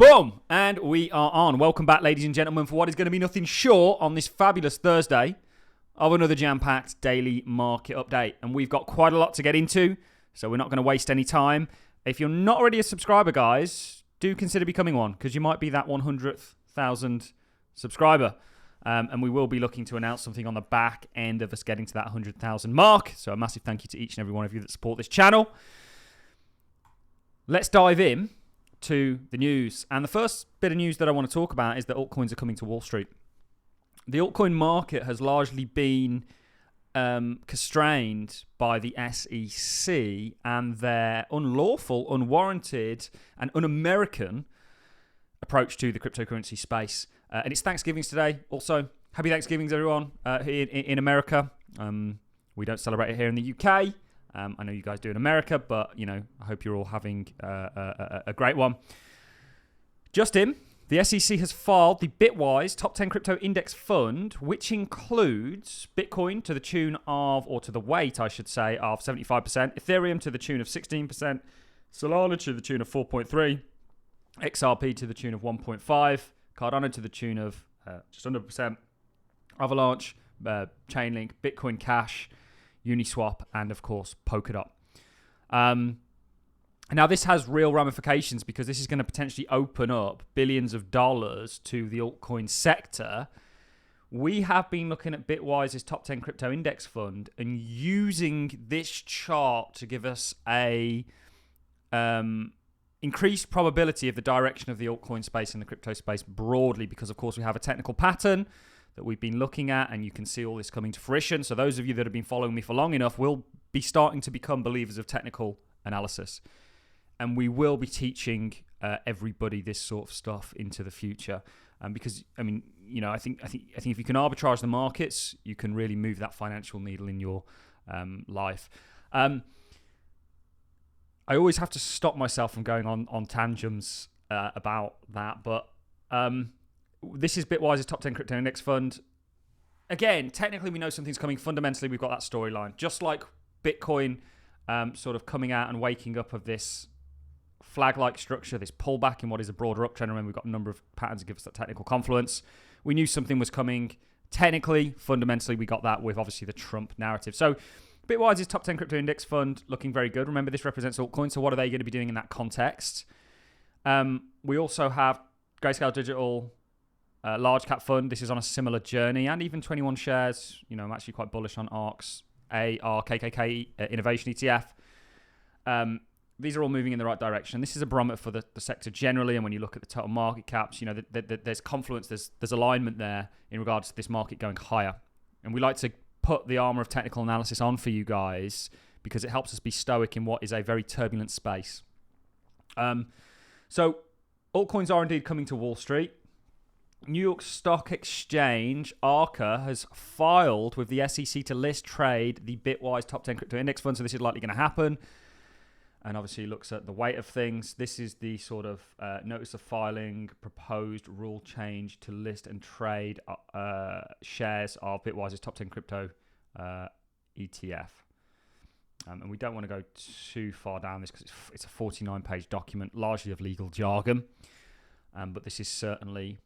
Boom! And we are on. Welcome back, ladies and gentlemen, for what is going to be nothing short on this fabulous Thursday of another jam-packed daily market update. And we've got quite a lot to get into, so we're not going to waste any time. If you're not already a subscriber, guys, do consider becoming one, because you might be that 100,000 subscriber. And we will be looking to announce something on the back end of us getting to that 100,000 mark. So a massive thank you to each and every one of you that support this channel. Let's dive in to the news. And the first bit of news that I want to talk about is that altcoins are coming to Wall Street. The altcoin market has largely been constrained by the SEC and their unlawful, unwarranted, and un-American approach to the cryptocurrency space. And it's Thanksgiving today. Also, happy Thanksgiving to everyone here in America. We don't celebrate it here in the UK. I know you guys do in America, but, you know, I hope you're all having a great one. Just in, the SEC has filed the Bitwise Top 10 Crypto Index Fund, which includes Bitcoin to the tune of, or to the weight, I should say, of 75%, Ethereum to the tune of 16%, Solana to the tune of 4.3%, XRP to the tune of 1.5%, Cardano to the tune of just under 1%, Avalanche, Chainlink, Bitcoin Cash, Uniswap, and of course Polkadot. Now this has real ramifications because this is going to potentially open up billions of dollars to the altcoin sector. We have been looking at Bitwise's Top 10 Crypto Index Fund and using this chart to give us a increased probability of the direction of the altcoin space and the crypto space broadly, because of course we have a technical pattern that we've been looking at, and you can see all this coming to fruition. So those of you that have been following me for long enough will be starting to become believers of technical analysis. And we will be teaching everybody this sort of stuff into the future. Because, I mean, you know, I think if you can arbitrage the markets, you can really move that financial needle in your life. I always have to stop myself from going on tangents about that, but this is Bitwise's Top 10 Crypto Index Fund. Again, technically we know something's coming. Fundamentally, we've got that storyline. Just like Bitcoin sort of coming out and waking up of this flag-like structure, this pullback in what is a broader uptrend. Remember, we've got a number of patterns to give us that technical confluence. We knew something was coming. Technically, fundamentally, we got that with obviously the Trump narrative. So Bitwise's Top 10 Crypto Index Fund looking very good. Remember, this represents altcoins. So what are they going to be doing in that context? We also have Grayscale Digital large cap fund. This is on a similar journey, and even 21 shares. You know, I'm actually quite bullish on ARK's ARKKK Innovation ETF. These are all moving in the right direction. This is a barometer for the sector generally, and when you look at the total market caps, you know, there's confluence, there's alignment there in regards to this market going higher. And we like to put the armor of technical analysis on for you guys because it helps us be stoic in what is a very turbulent space. So altcoins are indeed coming to Wall Street. New York Stock Exchange, ARCA, has filed with the SEC to list trade the Bitwise Top 10 Crypto Index Fund, so this is likely going to happen. And obviously looks at the weight of things. This is the sort of notice of filing, proposed rule change to list and trade shares of Bitwise's Top 10 Crypto ETF. And we don't want to go too far down this because it's a 49-page document, largely of legal jargon. But this is certainly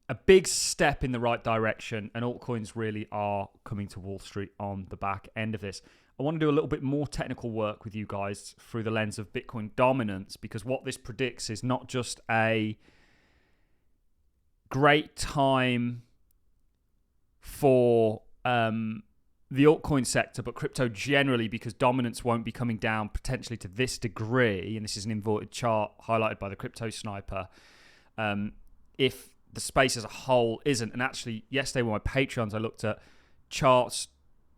a big step in the right direction, and altcoins really are coming to Wall Street on the back end of this. I want to do a little bit more technical work with you guys through the lens of Bitcoin dominance, because what this predicts is not just a great time for the altcoin sector, but crypto generally, because dominance won't be coming down potentially to this degree, and this is an inverted chart highlighted by the crypto sniper, if the space as a whole isn't. And actually, yesterday with my Patreons, I looked at charts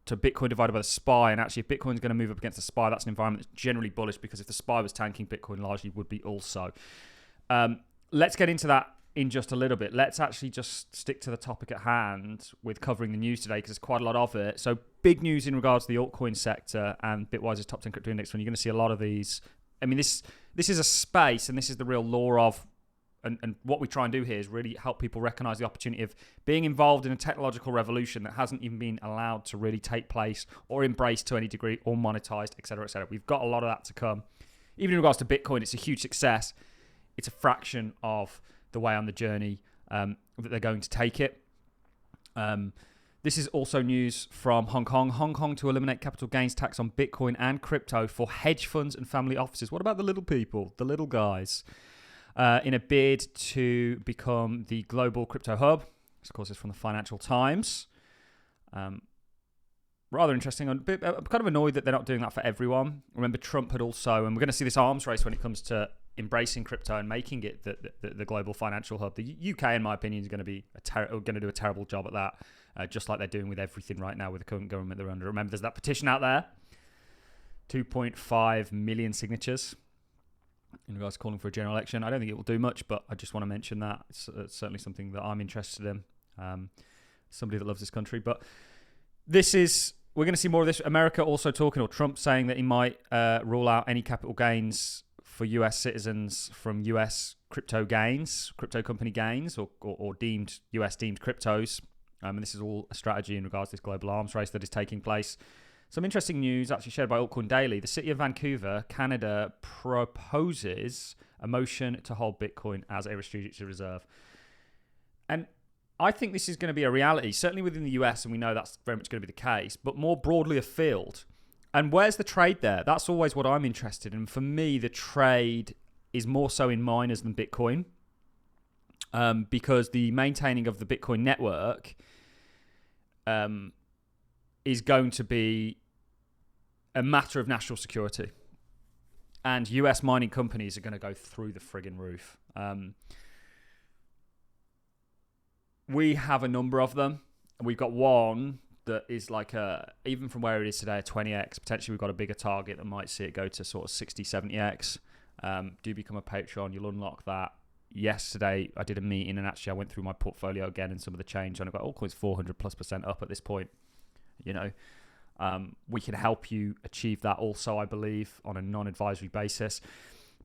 to Bitcoin divided by the SPY, and actually if Bitcoin's going to move up against the SPY, that's an environment that's generally bullish, because if the SPY was tanking, Bitcoin largely would be also. Let's get into that in just a little bit. Let's actually just stick to the topic at hand with covering the news today, because there's quite a lot of it. So big news in regards to the altcoin sector and Bitwise's Top 10 Crypto Index Fund. You're going to see a lot of these. I mean, this is a space, and this is the real law of, and what we try and do here is really help people recognize the opportunity of being involved in a technological revolution that hasn't even been allowed to really take place or embraced to any degree or monetized, et cetera, et cetera. We've got a lot of that to come. Even in regards to Bitcoin, it's a huge success. it's a fraction of the way on the journey that they're going to take it. This is also news from Hong Kong. Hong Kong to eliminate capital gains tax on Bitcoin and crypto for hedge funds and family offices. What about the little people, the little guys? In a bid to become the global crypto hub. This, of course, is from the Financial Times. Rather interesting. I'm kind of annoyed that they're not doing that for everyone. Remember, Trump had also, and we're going to see this arms race when it comes to embracing crypto and making it the global financial hub. The UK, in my opinion, is going to do a terrible job at that, just like they're doing with everything right now with the current government they're under. Remember, there's that petition out there, 2.5 million signatures in regards to calling for a general election. I don't think it will do much, but I just want to mention that. It's certainly something that I'm interested in. Somebody that loves this country. But we're going to see more of this. America also talking, or Trump saying that he might rule out any capital gains for US citizens from US crypto company gains, or deemed US deemed cryptos. And this is all a strategy in regards to this global arms race that is taking place. Some interesting news actually shared by Altcoin Daily. The city of Vancouver, Canada, proposes a motion to hold Bitcoin as a restricted reserve. And I think this is going to be a reality, certainly within the US, and we know that's very much going to be the case, but more broadly afield. And where's the trade there? That's always what I'm interested in. For me, the trade is more so in miners than Bitcoin, because the maintaining of the Bitcoin network is going to be a matter of national security. And US mining companies are going to go through the friggin' roof. We have a number of them. We've got one that is like even from where it is today, a 20x. Potentially we've got a bigger target that might see it go to sort of 60, 70x. Do become a Patreon. You'll unlock that. Yesterday, I did a meeting and actually I went through my portfolio again and some of the change. And I've got Altcoins 400+% up at this point. We can help you achieve that also, I believe, on a non-advisory basis.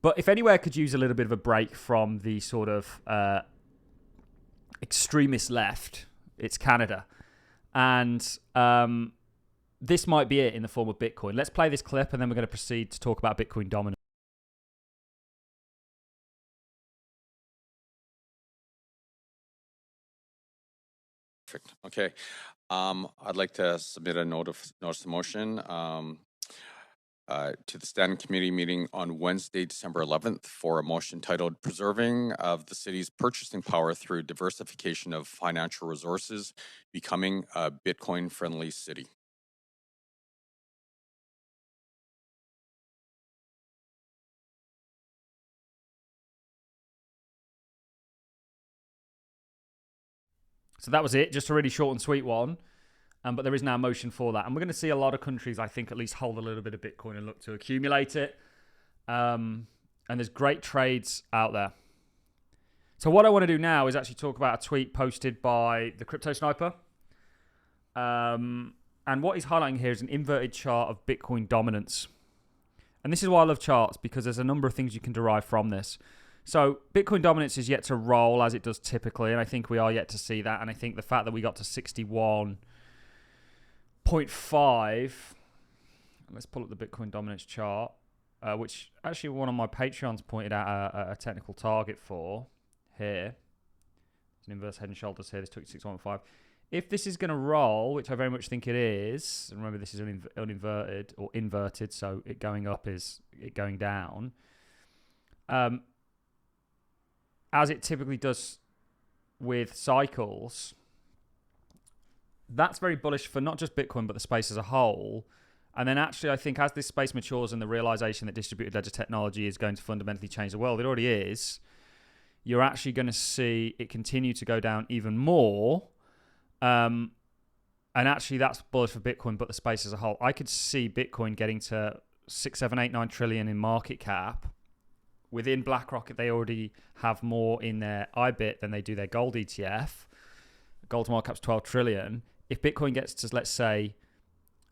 But if anywhere could use a little bit of a break from the sort of extremist left, it's Canada. And this might be it in the form of Bitcoin. Let's play this clip and then we're going to proceed to talk about Bitcoin dominance. Perfect. Okay. I'd like to submit a notice of motion to the Standing Committee meeting on Wednesday, December 11th for a motion titled Preserving of the City's Purchasing Power Through Diversification of Financial Resources, Becoming a Bitcoin-Friendly City. So that was it, just a really short and sweet one. But there is now a motion for that. And we're going to see a lot of countries, I think, at least hold a little bit of Bitcoin and look to accumulate it. And there's great trades out there. So what I want to do now is actually talk about a tweet posted by the Crypto Sniper. And what he's highlighting here is an inverted chart of Bitcoin dominance. And this is why I love charts, because there's a number of things you can derive from this. So Bitcoin dominance is yet to roll as it does typically, and I think we are yet to see that. And I think the fact that we got to 61.5, let's pull up the Bitcoin dominance chart, which actually one of my Patreons pointed out a technical target for here. It's an inverse head and shoulders here. This took 61.5. If this is going to roll, which I very much think it is, and remember this is uninverted or inverted, so it going up is it going down. As it typically does with cycles, that's very bullish for not just Bitcoin, but the space as a whole. And then actually, I think as this space matures and the realization that distributed ledger technology is going to fundamentally change the world, it already is, you're actually going to see it continue to go down even more. And actually, that's bullish for Bitcoin, but the space as a whole. I could see Bitcoin getting to 6, 7, 8, 9 trillion in market cap. Within BlackRock, they already have more in their IBIT than they do their gold ETF. Gold market cap's 12 trillion. If Bitcoin gets to, let's say,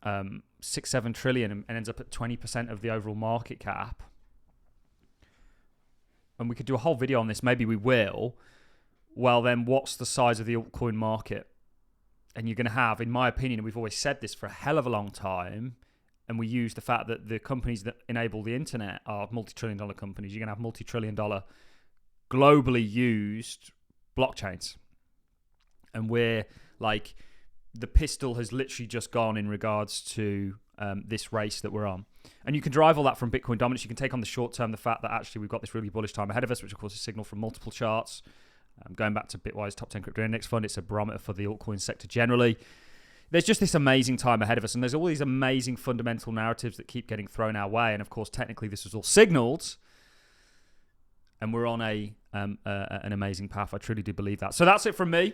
6, 7 trillion and ends up at 20% of the overall market cap, and we could do a whole video on this, maybe we will, well, then what's the size of the altcoin market? And you're going to have, in my opinion, and we've always said this for a hell of a long time, and we use the fact that the companies that enable the internet are multi-trillion-dollar companies. You're going to have multi-trillion-dollar globally used blockchains. And we're like, the pistol has literally just gone in regards to this race that we're on. And you can drive all that from Bitcoin dominance. You can take on the short term, the fact that actually we've got this really bullish time ahead of us, which of course is signaled from multiple charts. Going back to Bitwise Top 10 Crypto Index Fund, it's a barometer for the altcoin sector generally. There's just this amazing time ahead of us, and there's all these amazing fundamental narratives that keep getting thrown our way. And of course, technically, this was all signaled, and we're on an amazing path. I truly do believe that. So that's it from me.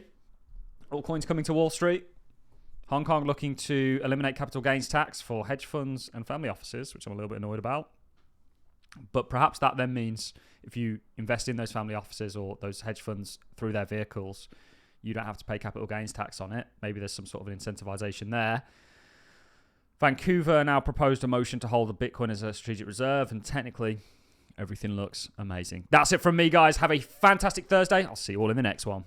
Altcoins coming to Wall Street. Hong Kong looking to eliminate capital gains tax for hedge funds and family offices, which I'm a little bit annoyed about. But perhaps that then means if you invest in those family offices or those hedge funds through their vehicles, you don't have to pay capital gains tax on it. Maybe there's some sort of an incentivization there. Vancouver now proposed a motion to hold the Bitcoin as a strategic reserve, and technically everything looks amazing. That's it from me, guys. Have a fantastic Thursday. I'll see you all in the next one.